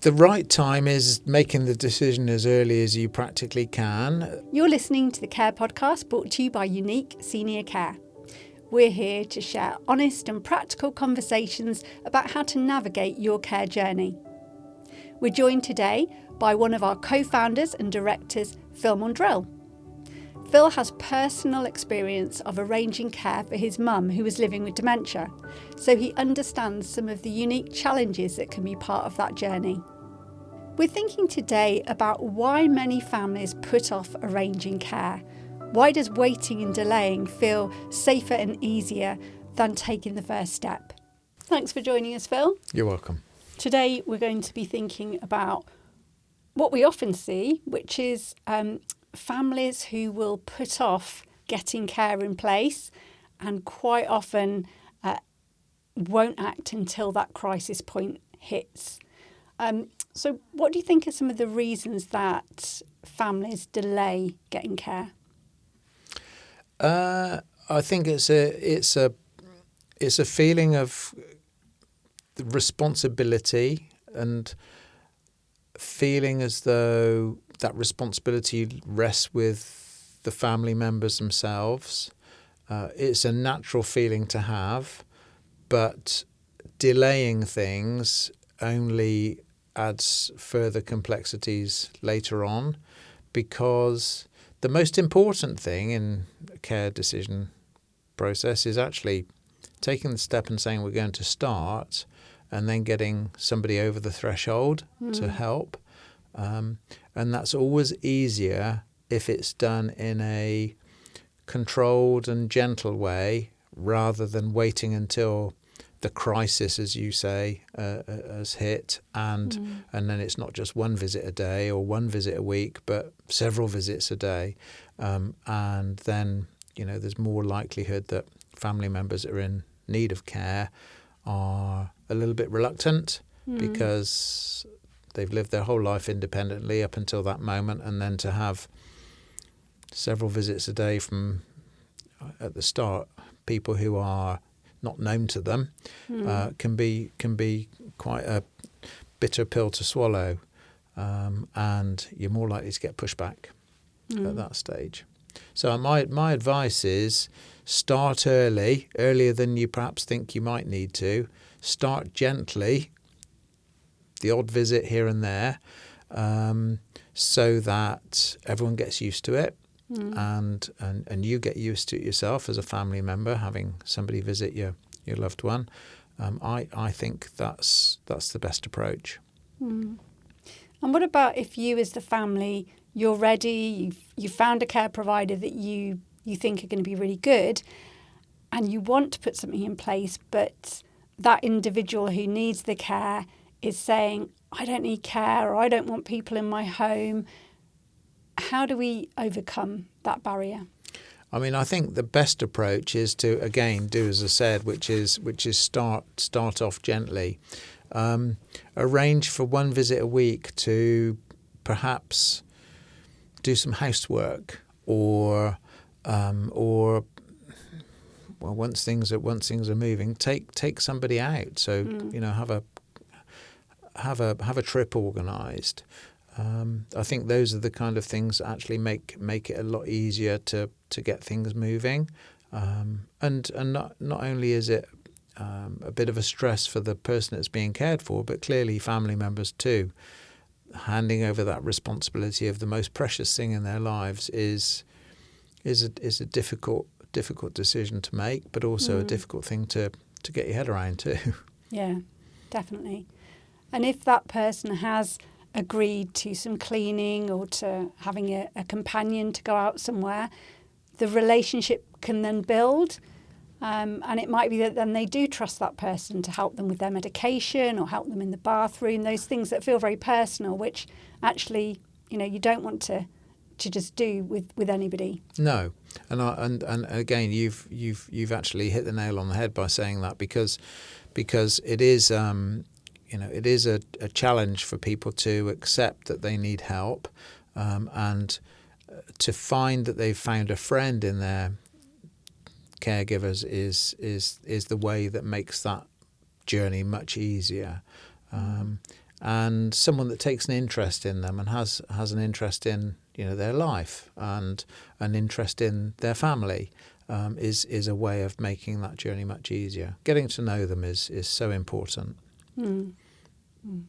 The right time is making the decision as early as you practically can. You're listening to the Care Podcast, brought to you by Unique Senior Care. We're here to share honest and practical conversations about how to navigate your care journey. We're joined today by one of our co-founders and directors, Phil Maundril. Phil has personal experience of arranging care for his mum who was living with dementia, so he understands some of the unique challenges that can be part of that journey. We're thinking today about why many families put off arranging care. Why does waiting and delaying feel safer and easier than taking the first step? Thanks for joining us, Phil. You're welcome. Today we're going to be thinking about what we often see, which is families who will put off getting care in place and quite often won't act until that crisis point hits. So what do you think are some of the reasons that families delay getting care? I think it's a feeling of responsibility and feeling as though that responsibility rests with the family members themselves. It's a natural feeling to have, but delaying things only adds further complexities later on, because the most important thing in a care decision process is actually taking the step and saying we're going to start, and then getting somebody over the threshold to help. And that's always easier if it's done in a controlled and gentle way, rather than waiting until the crisis, as you say, has hit, and then it's not just one visit a day or one visit a week, but several visits a day. And then, there's more likelihood that family members that are in need of care are a little bit reluctant because they've lived their whole life independently up until that moment, and then to have several visits a day from, at the start, people who are not known to them can be quite a bitter pill to swallow, and you're more likely to get pushback at that stage. So my advice is start earlier than you perhaps think you might need to. Start gently, the odd visit here and there, so that everyone gets used to it, and you get used to it yourself as a family member, having somebody visit your loved one. I think that's the best approach. And what about if you, as the family, you're ready, you've found a care provider that you think are going to be really good, and you want to put something in place, but that individual who needs the care is saying, I don't need care, or I don't want people in my home. How do we overcome that barrier? I mean, I think the best approach is to, again, do as I said, which is start off gently. Arrange for one visit a week to perhaps do some housework, or once things are moving, take somebody out. So have a trip organised. I think those are the kind of things that actually make it a lot easier to get things moving, and not only is it a bit of a stress for the person that's being cared for, but clearly family members too. Handing over that responsibility of the most precious thing in their lives is a difficult decision to make, but also a difficult thing to get your head around too. Yeah, definitely. And if that person has agreed to some cleaning or to having a companion to go out somewhere, the relationship can then build. And it might be that then they do trust that person to help them with their medication or help them in the bathroom, those things that feel very personal, which actually, you don't want to just do with anybody. No. And again, you've actually hit the nail on the head by saying that, because it is it is a challenge for people to accept that they need help, and to find that they've found a friend in their caregivers is the way that makes that journey much easier. and someone that takes an interest in them and has an interest in their life and an interest in their family is a way of making that journey much easier. Getting to know them is so important. Mm. Mm.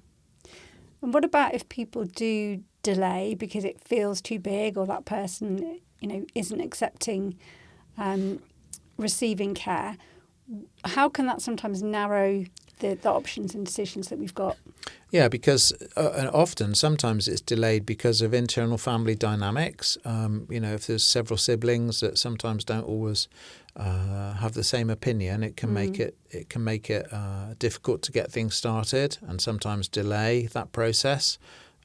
And what about if people do delay because it feels too big, or that person isn't accepting receiving care? How can that sometimes narrow the options and decisions that we've got? Yeah, because sometimes it's delayed because of internal family dynamics. If there's several siblings that sometimes don't always have the same opinion, it can make it difficult to get things started, and sometimes delay that process.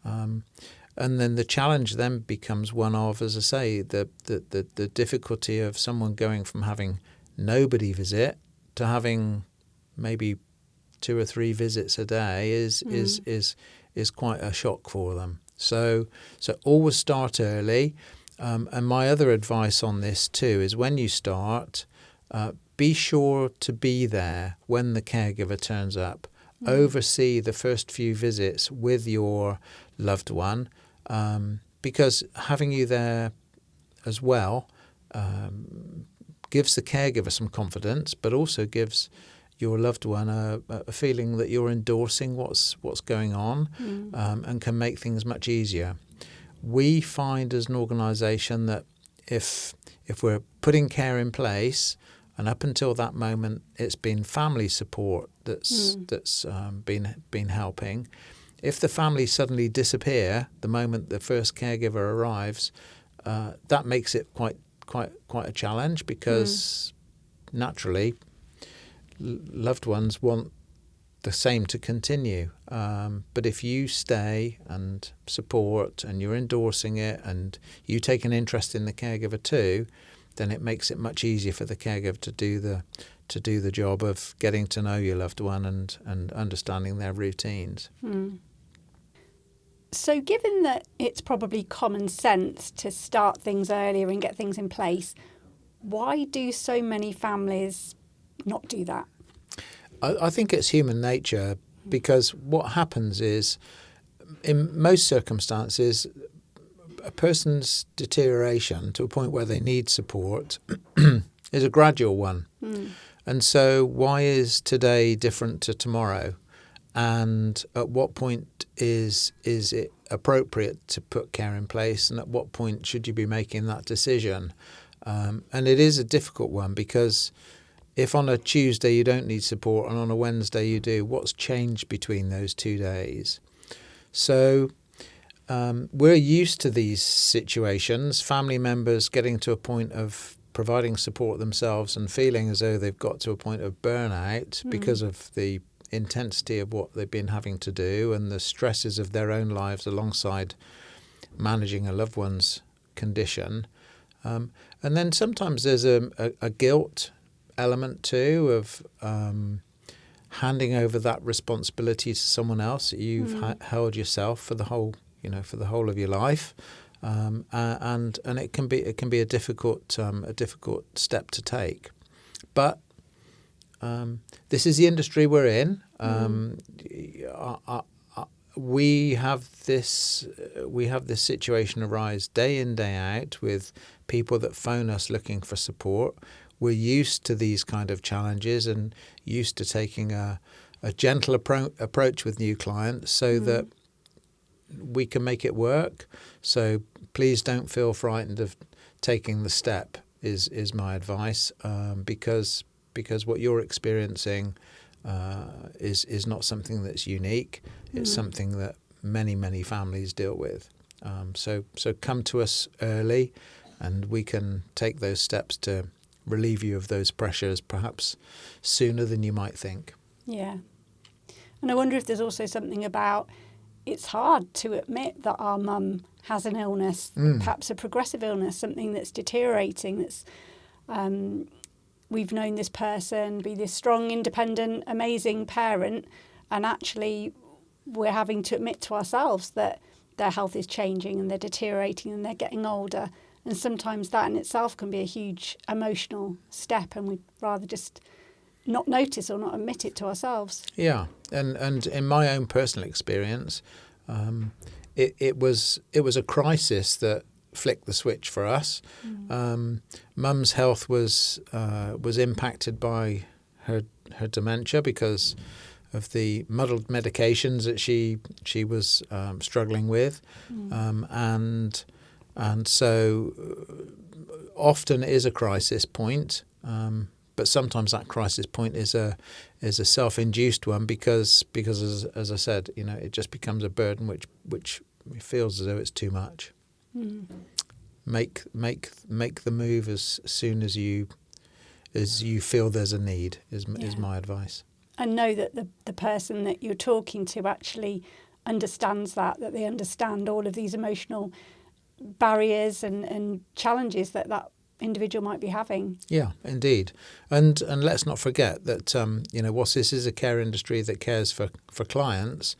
And then the challenge then becomes one of, as I say, the difficulty of someone going from having nobody visit to having maybe 2 or 3 visits a day is quite a shock for them. So always start early. And my other advice on this too is when you start, be sure to be there when the caregiver turns up. Oversee the first few visits with your loved one, because having you there as well gives the caregiver some confidence, but also gives your loved one a feeling that you're endorsing what's going on, and can make things much easier. We find as an organisation that if we're putting care in place, and up until that moment it's been family support that's been helping, if the family suddenly disappear the moment the first caregiver arrives, that makes it quite a challenge, because naturally loved ones want the same to continue. But if you stay and support and you're endorsing it and you take an interest in the caregiver too, then it makes it much easier for the caregiver to do the job of getting to know your loved one and understanding their routines. So given that it's probably common sense to start things earlier and get things in place, why do so many families not do that? I think it's human nature, because what happens is, in most circumstances, a person's deterioration to a point where they need support is a gradual one. And so why is today different to tomorrow? And at what point is it appropriate to put care in place, and at what point should you be making that decision? And it is a difficult one, because if on a Tuesday you don't need support and on a Wednesday you do, what's changed between those 2 days? So we're used to these situations, family members getting to a point of providing support themselves and feeling as though they've got to a point of burnout because of the intensity of what they've been having to do and the stresses of their own lives alongside managing a loved one's condition. And then sometimes there's a guilt element too of handing over that responsibility to someone else that you've held yourself for the whole of your life, and it can be a difficult step to take, but this is the industry we're in. We have this situation arise day in, day out with people that phone us looking for support. We're used to these kind of challenges and used to taking a gentle approach with new clients so that we can make it work. So please don't feel frightened of taking the step is my advice, because what you're experiencing is not something that's unique. It's something that many families deal with. So come to us early, and we can take those steps to relieve you of those pressures perhaps sooner than you might think. Yeah. And I wonder if there's also something about, it's hard to admit that our mum has an illness, perhaps a progressive illness, something that's deteriorating, that's we've known this person be this strong, independent, amazing parent, and actually we're having to admit to ourselves that their health is changing and they're deteriorating and they're getting older. And sometimes that in itself can be a huge emotional step, and we'd rather just not notice or not admit it to ourselves. Yeah, and in my own personal experience, it was a crisis that flicked the switch for us. Mum's health was impacted by her dementia because of the muddled medications that she was struggling with, and so often it is a crisis point. But sometimes that crisis point is a self-induced one because as I said, it just becomes a burden which feels as though it's too much. Make the move as soon as you feel there's a need is my advice. And know that the person that you're talking to actually understands that they understand all of these emotional barriers and challenges that individual might be having. Yeah, indeed. And let's not forget that, whilst this is a care industry that cares for clients,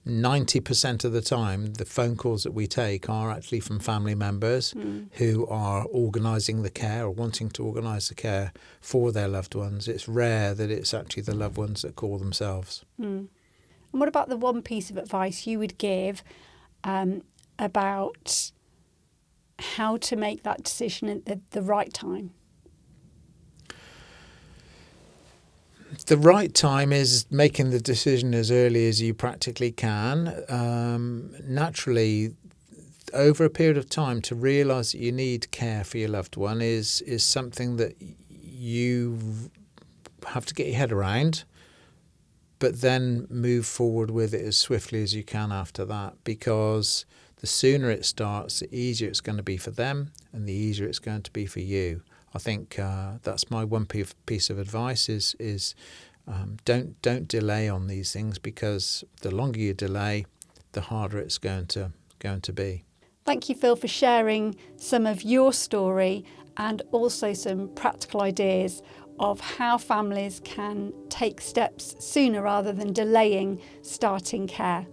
90% of the time, the phone calls that we take are actually from family members who are organising the care or wanting to organise the care for their loved ones. It's rare that it's actually the loved ones that call themselves. And what about the one piece of advice you would give about how to make that decision at the right time? The right time is making the decision as early as you practically can. Naturally, over a period of time, to realise that you need care for your loved one is something that you have to get your head around, but then move forward with it as swiftly as you can after that, because the sooner it starts, the easier it's going to be for them and the easier it's going to be for you. I think that's my one piece of advice is don't delay on these things, because the longer you delay, the harder it's going to be. Thank you, Phil, for sharing some of your story and also some practical ideas of how families can take steps sooner rather than delaying starting care.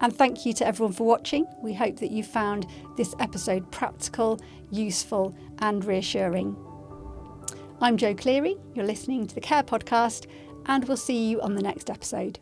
And thank you to everyone for watching. We hope that you found this episode practical, useful and reassuring. I'm Jo Cleary, you're listening to the Care Podcast, and we'll see you on the next episode.